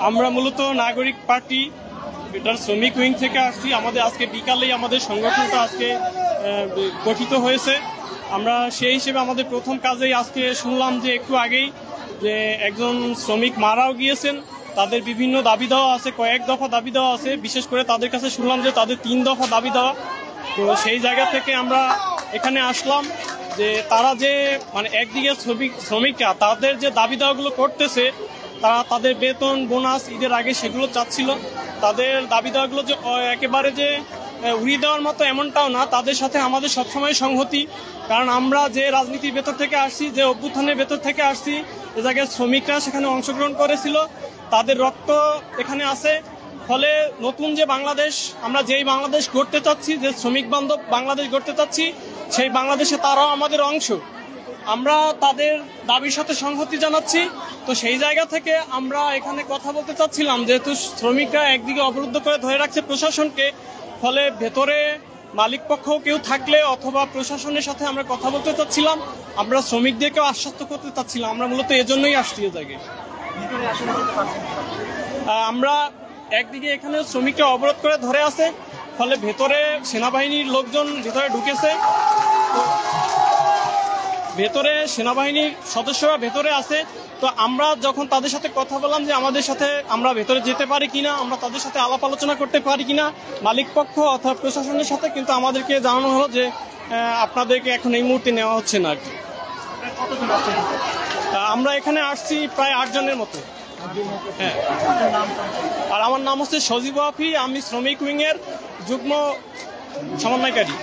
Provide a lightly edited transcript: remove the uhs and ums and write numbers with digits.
আমরা মূলত নাগরিক পার্টি এটার শ্রমিক উইং থেকে আসছি। আমাদের আজকে বিকালেই আমাদের সংগঠনটা আজকে গঠিত হয়েছে। আমরা সেই হিসেবে আমাদের প্রথম কাজেই আজকে শুনলাম যে একটু আগেই যে একজন শ্রমিক মারাও গিয়েছেন। তাদের বিভিন্ন দাবি দেওয়া আছে, কয়েক দফা দাবি দেওয়া আছে। বিশেষ করে তাদের কাছে শুনলাম যে তাদের 3 দফা দাবি দেওয়া। তো সেই জায়গা থেকে আমরা এখানে আসলাম যে তারা যে মানে একদিকে শ্রমিকরা তাদের যে দাবি দেওয়াগুলো করতেছে, তারা তাদের বেতন বোনাস ঈদের আগে সেগুলো চাচ্ছিল। তাদের দাবি দেওয়াগুলো যে একেবারে যে উড়িয়ে দেওয়ার মতো এমনটাও না, তাদের সাথে আমাদের সবসময় সংহতি। কারণ আমরা যে রাজনীতির ভেতর থেকে আসছি, যে অভ্যুত্থানের ভেতর থেকে আসছি, এ জায়গায় শ্রমিকরা সেখানে অংশগ্রহণ করেছিল, তাদের রক্ত এখানে আছে। ফলে নতুন যে বাংলাদেশ, আমরা যেই বাংলাদেশ গড়তে চাচ্ছি, যে শ্রমিক বান্ধব বাংলাদেশ গড়তে চাচ্ছি, সেই বাংলাদেশে তারাও আমাদের অংশ। আমরা তাদের দাবির সাথে সংহতি জানাচ্ছি। তো সেই জায়গা থেকে আমরা এখানে কথা বলতে চাচ্ছিলাম, যেহেতু শ্রমিকরা একদিকে অবরুদ্ধ করে ধরে রাখছে প্রশাসনকে, ফলে ভেতরে মালিক পক্ষ কেউ থাকলে অথবা প্রশাসনের সাথে আমরা কথা বলতে চাচ্ছিলাম, আমরা শ্রমিকদেরকেও আশ্বস্ত করতে চাচ্ছিলাম। আমরা মূলত এজন্যই আসছি এ জায়গায়। আমরা একদিকে এখানে শ্রমিকরা অবরোধ করে ধরে আছে, ফলে ভেতরে সেনাবাহিনীর লোকজন ভেতরে ঢুকেছে। ভেতরে সেনাবাহিনীর সদস্যরা ভেতরে আছে। তো আমরা যখন তাদের সাথে কথা বললাম যে আমাদের সাথে আমরা ভেতরে যেতে পারি কিনা, আমরা তাদের সাথে আলাপ আলোচনা করতে পারি কিনা মালিক পক্ষ অথবা প্রশাসনের সাথে, কিন্তু আমাদেরকে জানানো হলো যে আপনাদেরকে এখন এই মুহূর্তে নেওয়া হচ্ছে না আর কি। আমরা এখানে আসছি প্রায় 8 জনের মতো। হ্যাঁ, আর আমার নাম হচ্ছে সজীব ওয়াফি। আমি শ্রমিক উইং এর যুগ্ম সমন্বয়কারী।